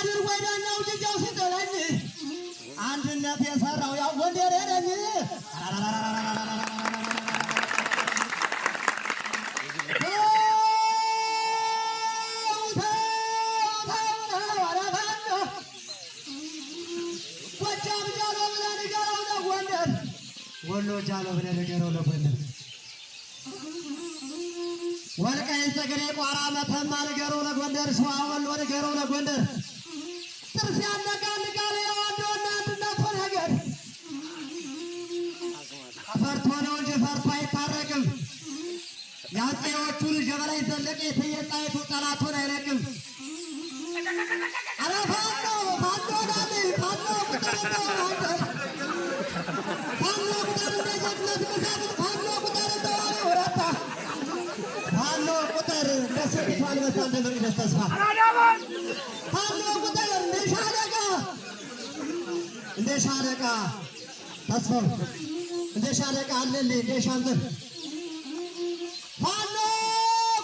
አድር ወይዳኛው ጅጃው ሲጥለኝ አንድነት የሰራው ያው ጎንደር ነኝ ወሎ ጃሎ ብለህ ንገረው ለጎንደር ወልቃይት ጠገዴ ቋራ መተማ ንገረው ለጎንደር ሸዋ ወሎ ንገረው ለጎንደር ጥርስ ያነቃንቃል የወንዶና አንድነቱ ነገር ፈርቶ ነው እንጂ ፈርቶ አይታረቅም የአፄዎቹ ልጅ የበላይ ዘለቀ የእቴጌ ጣይቱ ጠላቱን አይለቅም ኧረ ፋኖ ፋኖ ናል ፋኖ ቁጥር ፋኖ ቁጥር እንደጀግነት መሳፍንት ፋኖ ቁጥር እንደዋሪ ወረታ ፋኖ ቁጥር ከስሪቱ አንበሳ እንደ መቅደስ ተስፋ ፋኖ ቁጥር እንደ ሻለቃ ተስፋው እንደ ሻለቃ አለልኝ እንደ ሻምበል ፋኖ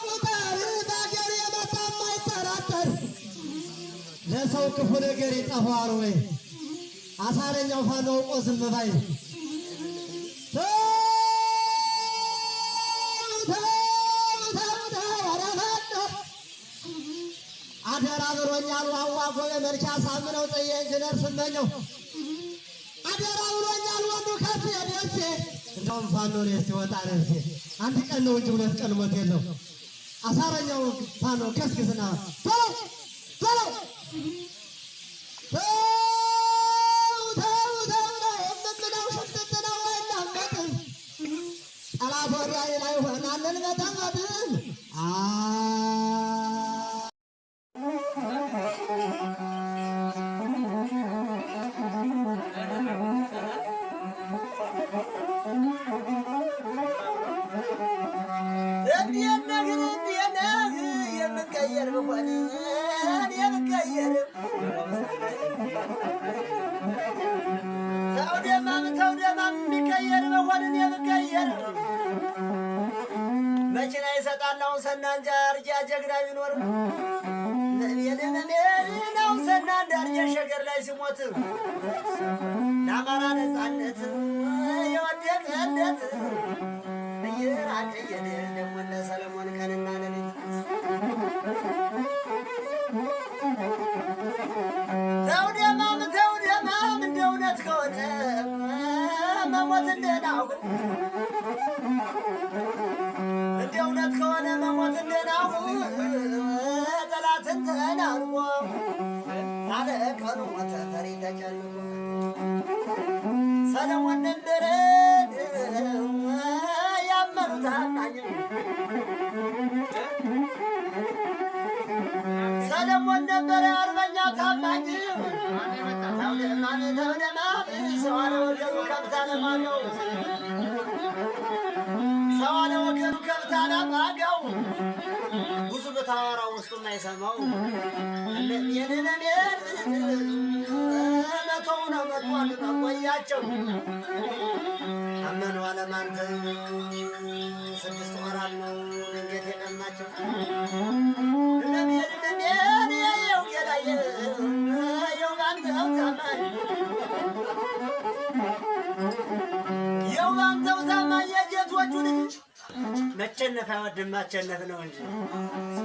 ቁጥር በአገር የመጣ የማይጠራጠር ለሰው ክፉ ነገር ይጠፋዋል ወይ አሳረኛው ፋኖ አውቆ ዝም ባይ አደራ ብሎኛል ዋዋ ጎበ መልቻ ሳምነው ጥዬ ኢንጂነር ስመኘው አደራ ብሎኛል ወንዱ ከፍ የደሴ እንደውም ፋኖ ነው ሲወጣ ነፍሴ አንድ ቀን ነው እንጂ ሁለት ቀን ሞት የለው አሳረኛው ፋኖ ከስክስና ቶሎ ቶሎ ጠላት ወዲያ ላይ ሆናለን በተመድን የምቀየር ብሆን የምቀየር ተውደማም የሚቀየር ብሆን የምቀየር መኪና ይሰጣለው ሰናንጃ አርጃ ጀግና ቢኖር ነው ሰናንጃ አርጃ ሸገር ላይ ሲሞት ለአማራ ነፃነት የወደቀለት ይራቅ የድል ደግሞ ለሰለሞን ቀንና ሌሊት ተውደማም እንደ እውነት ከሆነ መሞት እንደናው እንደ እውነት ከሆነ መሞት እንደናው ጠላትን ተናንቆ አለ ቀኑ ሞተ ፈሪ ተጨንቆ ሰለሞን ነበረ ያመኑት አማኝ ሰለሞን ነበረ አርበኛ ታማኝ ተውደማም ሰው አለ ወገኑ ከብት አለማገው ሰው አለ ወገኑ ከብት አለማገው ብዙ በታወራው ውስጡ የማይሰማው መቶው ነው መጥቷል መቆያቸው አመኑ አለማንተ 6 ወራት ነው መንገድ የቀማቸው የውባንተው ታማኝ የጌቶቹ ልጅ መቸነፍ አይወድም ማቸነፍ ነው እንጂ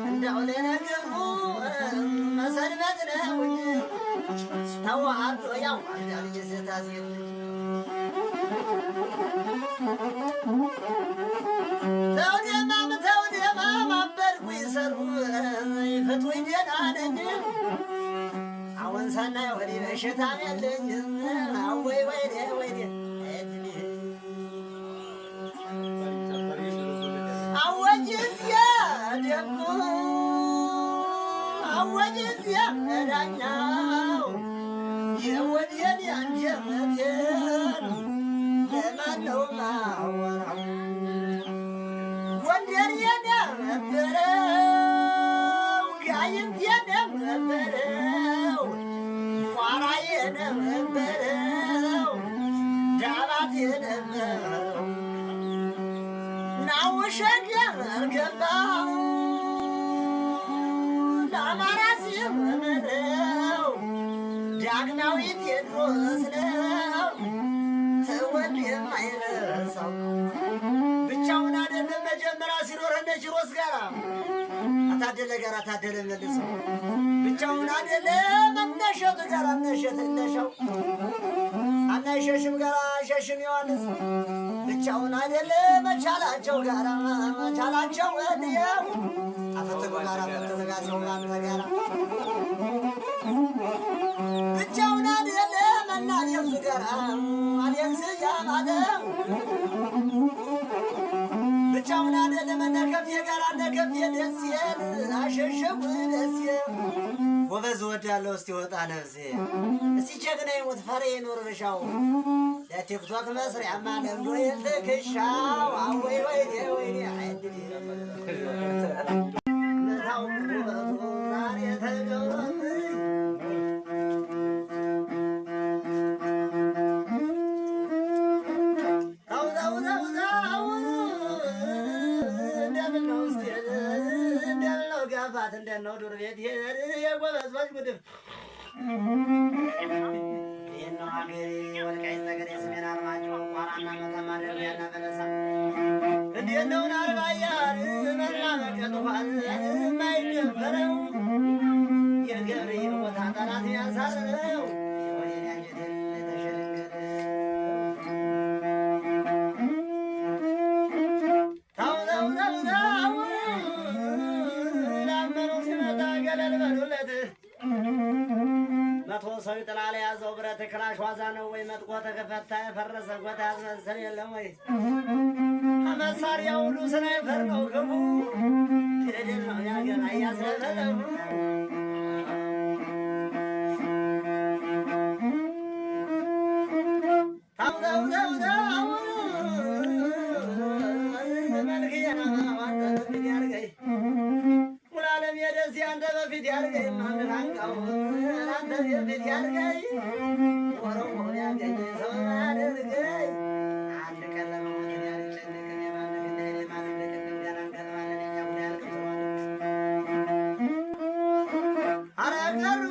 እንደው ለነገሩ መሰንበት ነው እንጂ ተዋርዶ ያዋርዳል የሴት አስጌጥ ተውደማም አበርኩ ይሰሩ ይፈቱኝ ደህና ነኝ አሁን ሳናይ ወዲህ በሽታም የለኝ አወይ ወይኔ አወጅዚያ ደግሞ አወጅዚያ ዳኛው የወዲያን ያንጀመቴን ለማነው ማወራው ጎንደር የነበረው ጋይንት የነበረው ቋራ የነበረው ዳባት የነበረው ናውሸገር ገባው ለአማራ ሲመረው ዳግማዊ ቴዎድሮስ ነው ተወልዶ የማይረሳው ብቻውን አይደለም መጀመሪያ ሲኖር እንደ ኪሮስ ጋር አታደለ ጋር አታደለ መልሰው ብቻውን አይደለም እነሸቱ ጋር እነሸት እንደሻው አናሸሽም ጋር ሸሽም ዮሐንስ ብቻውን አይደለም መቻላቸው ጋር መቻላቸው ወዲያው አፈተጎ ጋር አፈተጋቸው ጋር ብቻውን አይደለም እናልየሱ ጋር አልየንስ ያማደ ብቻውን አይደለም ነከፍ የጋር ነከፍ የደስ ይል አሸሸው ደስ ወበዝ ወዳለው እስቲ ወጣ ነፍሴ እስቲ ጀግና ይሞት ፈሬ ይኖር በሻው ለቲክቶክ መስሪያ ማለም ነው የልከሻው አወይ ወይ ወይ አይድል ነታው ዛሬ ተገውረኝ እንደነው ዱር ቤት የጎበዞች ጉድፍ ይህነው ሀገሬ ወልቃይት ጠገዴ ሰሜን አርማጭሆ ቋራና መተማ ደርቢያና በለሳ እንዴት ነው ናርባያር መላመቀጥኋል የማይደፈረው የገብርዬ ቦታ ጠላት ያሳርነው የወዴን ያንጀትን የተሸነገረ መቶ ሰው ጥላላ ያዘው ብረት ክላሽ ዋዛ ነው ወይ መጥቆ ተከፈታ የፈረሰ ጎታ ያስመሰል የለም ወይ መሳሪያ ሁሉ ስናይፐር ነው ግቡ ትድል ነው ያገር አያስለፈለፉ አንተ በፊት ያርገኝ ማንራንቃው አንተ በፊት ያርገኝ ወረው ያገኝ ሰው ያርገኝ አንድ ቀን ለሞት ያልጨነቀ የማንክ እንደኔ ማንም ለቀም ያራንቀል ማለት ነው ያልከው አራቀሩ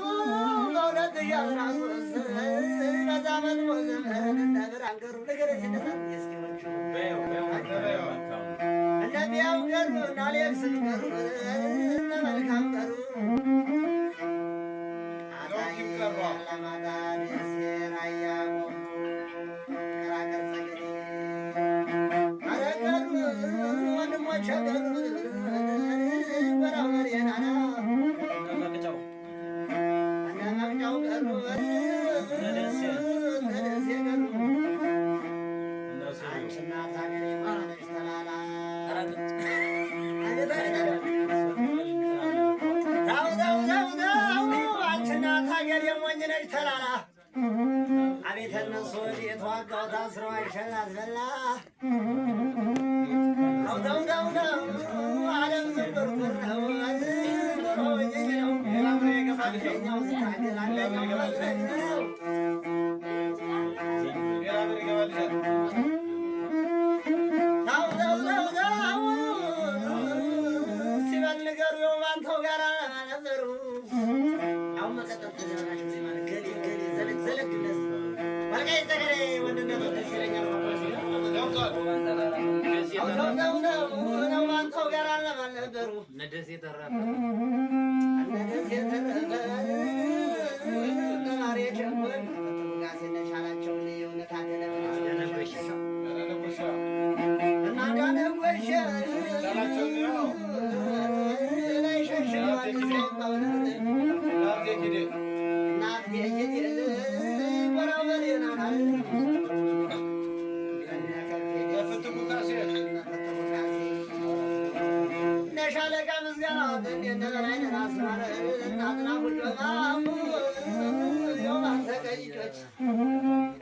በእውነት ያራሱስ በዛመን ወዘመን እንደብር አንገሩ ነገር ሲነሳት እስኪወቹ እንደሚያው ገሩ ናሌክስ ገሩ መልካም ቀሩ ወንድሞች ተላላ አቤት እነሱ የተዋጋው ታስሮ አይሸላት በላ ነው ዓለም ዝብርብር ነው የገፋኛው ስታገል አንደኛው ነው ሲበል ንገሩ የባንተው ጋር ነበሩ አሁን መቀጠል ተዘናናሽ ማለት ገሌ ዘለቅ ዘለቅ ብለስ ወልቃይት ጠገዴ ወንድነቱ ደስ ይለኛል ነው ባንተው ጋር ነበሩ ነደስ የተረፈ ተማሪ ጀምር ጋሴ ነሻላቸው የእውነት አደነበሽ እና ዳነጎሽ ላይ ሸሸዋል ነሻለቃ ምስጋና እንደበላይነን አስማረ እናትና ሁሉማሙ የማንተ ቀይጆች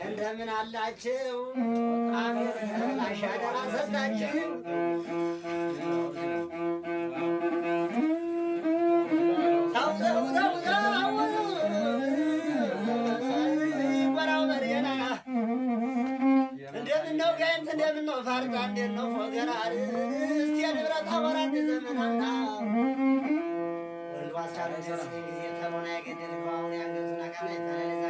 እንደምን አላችሁ አገር ተላሽ አደራ ሰጣችሁ እንደምነው ጋይንት እንደምነው ፋርጣ እንደነው ፎገራ እስቲ የንብረት አወራድ ዘመናና ወንዱ አስቻለ ጊዜ ተሞና ያገደል አሁን ያንገቱና ቀና ይተላል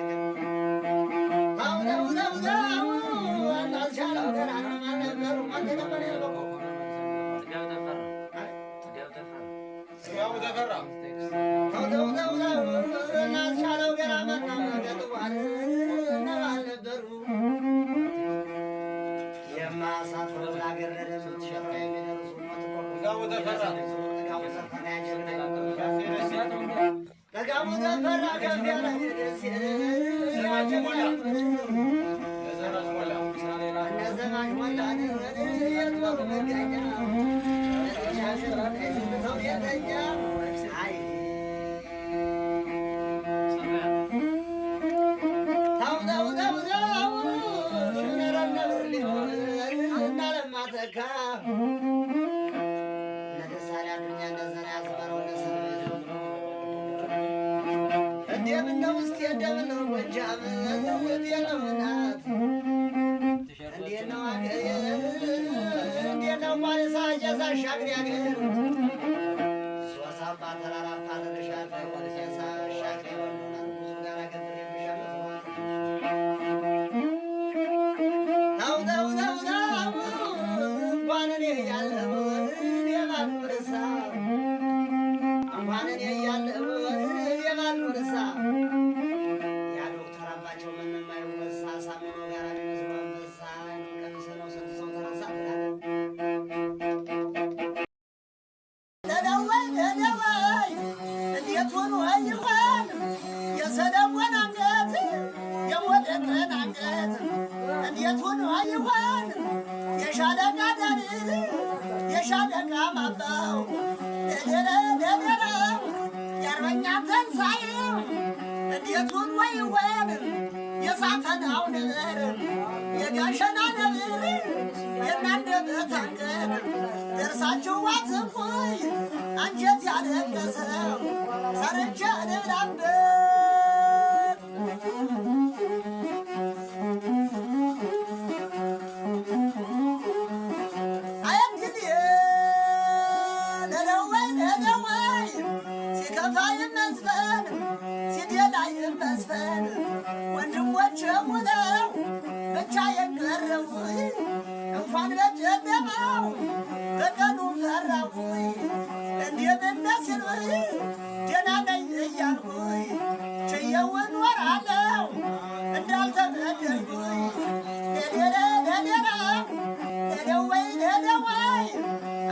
እነማን እነማን ነበሩ የማሳፍረው ለአገር ለደም ሸፍራ የሚደርሱ ጥጋቡ ተፈራ ከፍ ያለ ደስ እነዘማች ሞላን የጥበቡ መገኛ ሰው የተኛ የሻለቃ ማባው ደደረ የአርበኛ ተንሳኤው እንዴቱን ወይወን የሳተናው ነብር የጋሸና ነብር የናንደበት አንገት ደርሳችሁ ዋትንኩይ አንጀት ያለቀሰው ሰርቼ ልብላበት ወንድሞቼ ሙተው ብቻ የቀረው እንኳን በጨለማው በቀኑ ፈራሁ እንደምን ሲሉኝ ደህና ነኝ እያልኩኝ ችዬው እኖራለሁ እንዳልተበደልኩኝ ለደወይ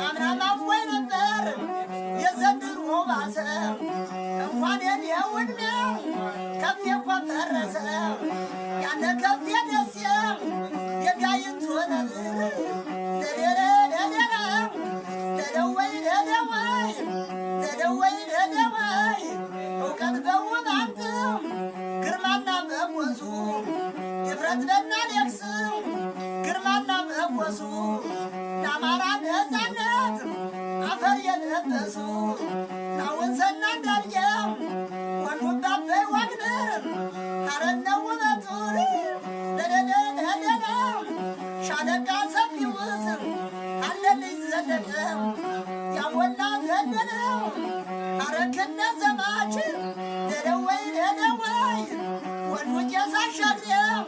አምናማም ወይ ነበር የዘንድሮ ባሰ እንኳን የኔው ዕድሜ ከፍ እንኳን ፈረሰ ያለ ከፍ የደስየም የጋይንቱ ነብር ለደወይ እውቀት በውባንት ግርማና መጎሱ ድፍረት በናደክስ ግርማና መጎሱ ለአማራ ነፃነት አፈር የለበሱ ናወንሰና እንዳርየም ወንዱን ባበይ ዋግነር አረነው ውበቱን ሻለቃ ሰፊው ስም አለልኝ ዘለቀው ያሞላ ዘለለው አረክነ ዘማች ለደወይ ወንዱ ጀሳሻለው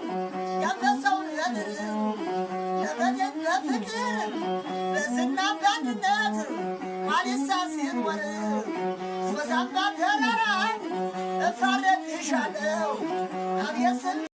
ያፈሰውን ለምር ለበደን በፍቅር በዝና በአንድነት ማሊሳ ሲኖር ሶሳባ ተራራ እፋረድሻለው አብየስን